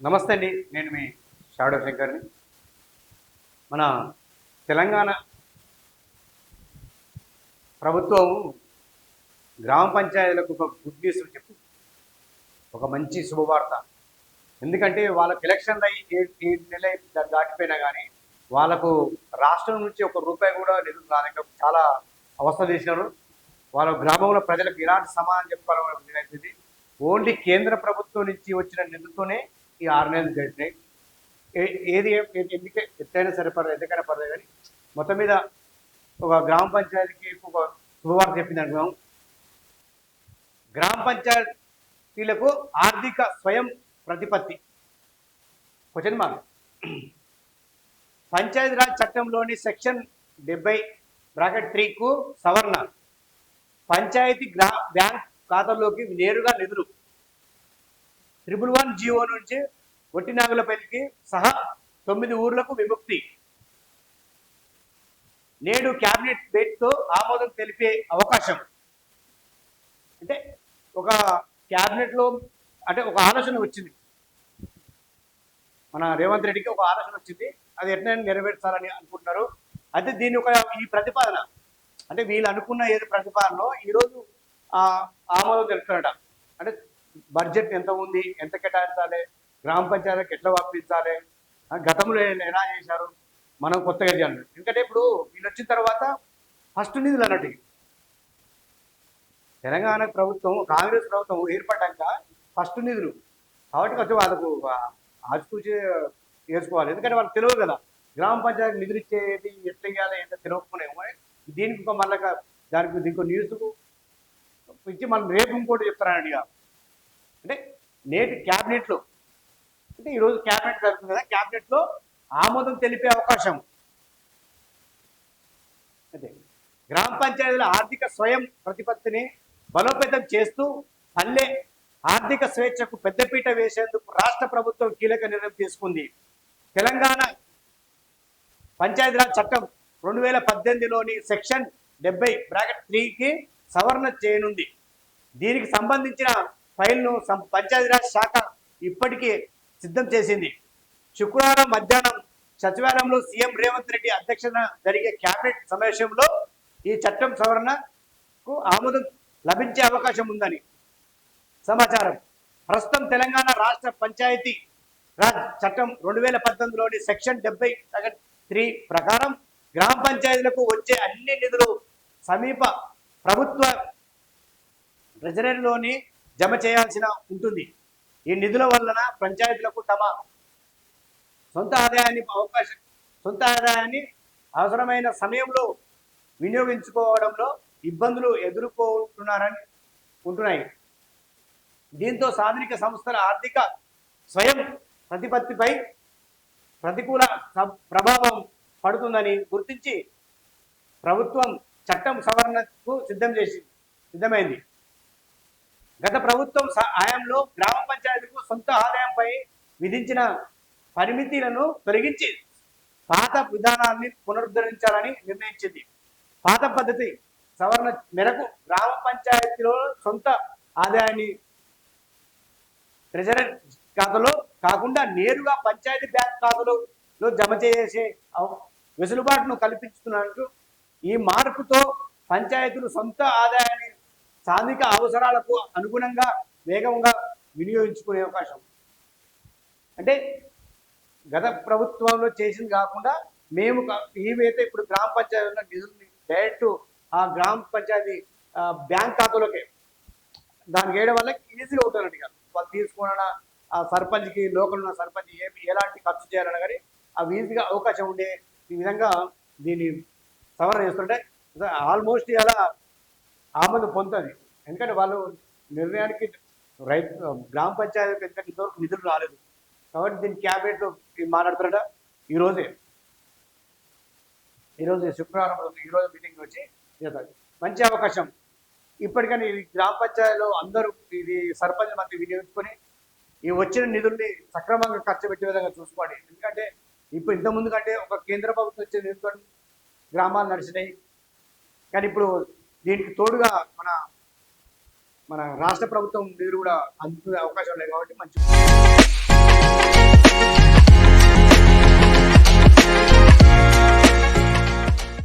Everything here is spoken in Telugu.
నమస్తే అండి, నేను మీ షాడో శంకర్ని. మన తెలంగాణ ప్రభుత్వం గ్రామ పంచాయతీలకు ఒక గుడ్ న్యూస్ చెప్పింది, ఒక మంచి శుభవార్త. ఎందుకంటే వాళ్ళకి ఎలక్షన్లు అయ్యి 7 నెలలు దాటిపోయినా కానీ వాళ్ళకు రాష్ట్రం నుంచి ఒక రూపాయి కూడా నిధులు రాలేక చాలా అవస్థ చేసినారు. వాళ్ళ గ్రామంలో ప్రజలకు ఎలాంటి సమాధానం చెప్పాలని ఓన్లీ కేంద్ర ప్రభుత్వం నుంచి వచ్చిన నిధులతోనే ఈ 6 నెలలు గడిచినాయి. ఏది ఎత్తైనా సరే పర్లేదు, ఎంతకైనా పర్లేదు, కానీ మొత్తం మీద ఒక గ్రామ పంచాయతీకి ఒక శుభవార్త చెప్పింది అనుకున్నాం. గ్రామ పంచాయతీలకు ఆర్థిక స్వయం ప్రతిపత్తి. Question mark. పంచాయతీరాజ్ చట్టంలోని సెక్షన్ 70(3)కు సవరణ. పంచాయతీ బ్యాంక్ ఖాతాల్లోకి నేరుగా నిధులు. 111 జీవో నుంచి ఒట్టినాగులపల్లికి సహా 9 ఊర్లకు విముక్తి. నేడు క్యాబినెట్ భేటీతో ఆమోదం తెలిపే అవకాశం. అంటే ఒక క్యాబినెట్లో అంటే ఒక ఆలోచన వచ్చింది, మన రేవంత్ రెడ్డికి ఒక ఆలోచన వచ్చింది, అది ఎట్లా నెరవేర్చాలని అనుకుంటున్నారు. అయితే దీని ఈ ప్రతిపాదన అంటే వీళ్ళు అనుకున్న ఏది ప్రతిపాదనలో ఈరోజు ఆమోదం తెలుపుతారట. అంటే బడ్జెట్ ఎంత ఉంది, ఎంత కేటాయించాలి, గ్రామ పంచాయతీలకు ఎట్లా పంపించాలి, గతంలో ఎలా చేశారు, మనం కొత్తగా చేయాలి. ఎందుకంటే ఇప్పుడు వీళ్ళు వచ్చిన తర్వాత ఫస్ట్ నిధులు అన్నట్టు తెలంగాణ ప్రభుత్వం, కాంగ్రెస్ ప్రభుత్వం ఏర్పడ్డాక ఫస్ట్ నిధులు కాబట్టి కొంచెం వాళ్ళకు ఆచితూచి వేసుకోవాలి. ఎందుకంటే వాళ్ళకి తెలియదు కదా గ్రామ పంచాయతీ నిధులు ఇచ్చేది ఎట్లా ఇవ్వాలి, ఎంత తెలియకపోయినా. దీనికి మళ్ళీ దీనికి న్యూస్కు ఇచ్చి మనం రేపు ఇంకోటి చెప్తారని అంటే నేటి క్యాబినెట్లో, అంటే ఈరోజు క్యాబినెట్ జరుగుతుంది కదా, క్యాబినెట్లో ఆమోదం తెలిపే అవకాశం. అదే గ్రామ పంచాయతీల ఆర్థిక స్వయం ప్రతిపత్తిని బలోపేతం చేస్తూ పల్లె ఆర్థిక స్వేచ్ఛకు పెద్దపీట వేసేందుకు రాష్ట్ర ప్రభుత్వం కీలక నిర్ణయం తీసుకుంది. తెలంగాణ పంచాయతీరాజ్ చట్టం 2018లోని సెక్షన్ 70(3)కి సవరణ చేయనుంది. దీనికి సంబంధించిన ఫైల్ను పంచాయతీరాజ్ శాఖ ఇప్పటికీ సిద్ధం చేసింది. శుక్రవారం మధ్యాహ్నం సచివాలయంలో సీఎం రేవంత్ రెడ్డి అధ్యక్షతన జరిగే కేబినెట్ సమావేశంలో ఈ చట్టం సవరణకు ఆమోదం లభించే అవకాశం ఉందని సమాచారం. ప్రస్తుతం తెలంగాణ రాష్ట్ర పంచాయతీ రాజ్ చట్టం 2018లోని సెక్షన్ 70(3) ప్రకారం గ్రామ పంచాయతీలకు వచ్చే అన్ని నిధులు సమీప ప్రభుత్వ ట్రెజరీలోని జమ చేయాల్సిన ఉంటుంది. ఈ నిధుల వలన పంచాయతీలకు తమ సొంత ఆదాయాన్ని అవసరమైన సమయంలో వినియోగించుకోవడంలో ఇబ్బందులు ఎదుర్కొంటున్నాయి. దీంతో సాధనిక సంస్థల ఆర్థిక స్వయం ప్రతిపత్తిపై ప్రతికూల ప్రభావం పడుతుందని గుర్తించి ప్రభుత్వం చట్టం సవరణకు సిద్ధమైంది. గత ప్రభుత్వం హయాంలో గ్రామ పంచాయతీలకు సొంత ఆదాయంపై విధించిన పరిమితులను తొలగించి పాత విధానాన్ని పునరుద్ధరించాలని నిర్ణయించింది. పాత పద్ధతి సవరణ మేరకు గ్రామ పంచాయతీలో సొంత ఆదాయాన్ని ట్రెజరీ ఖాతాలో కాకుండా నేరుగా పంచాయతీ బ్యాంక్ ఖాతాలో జమ చేసే వెసులుబాటును కల్పిస్తున్నట్టు. ఈ మార్పుతో పంచాయతీలు సొంత ఆదాయాన్ని స్థానిక అవసరాలకు అనుగుణంగా వేగంగా వినియోగించుకునే అవకాశం. అంటే గత ప్రభుత్వంలో చేసింది కాకుండా మేము ఏవైతే ఇప్పుడు గ్రామ పంచాయతీలో నిధుల్ని డైరెక్ట్ ఆ గ్రామ పంచాయతీ బ్యాంక్ ఖాతాలోకే దానికి వేయడం వల్ల ఈజీగా అవుతున్నట్టుగా వాళ్ళు తీసుకున్న ఆ సర్పంచ్కి, లోకల్ ఉన్న సర్పంచ్ ఎలాంటి ఖర్చు చేయాలన్నా కానీ అవి ఈజీగా అవకాశం ఉండే ఈ విధంగా దీన్ని సవరణ చేస్తుంటే ఆల్మోస్ట్ ఇలా ఆమోదం పొందుతుంది. ఎందుకంటే వాళ్ళు నిర్ణయానికి గ్రామ పంచాయతీకి ఎందుకంటే ఇంతవరకు నిధులు రాలేదు కాబట్టి దీన్ని క్యాబినెట్లో మాట్లాడుతారట. ఈరోజు శుక్రవారం ఈరోజు మీటింగ్ వచ్చి మంచి అవకాశం. ఇప్పటికని గ్రామ పంచాయతీలో అందరూ ఇది సర్పంచ్ మధ్య వినియోగించుకొని ఈ వచ్చిన నిధుల్ని సక్రమంగా ఖర్చు పెట్టే విధంగా చూసుకోండి. ఎందుకంటే ఇప్పుడు ఇంతకుముందు కంటే ఒక కేంద్ర ప్రభుత్వం వచ్చే నిధులు గ్రామాలు నడిచినాయి, కానీ ఇప్పుడు దీనికి తోడుగా మన రాష్ట్ర ప్రభుత్వం నిధులు కూడా అందుకునే అవకాశం ఉన్నాయి కాబట్టి మంచి ధన్యవాదాలు.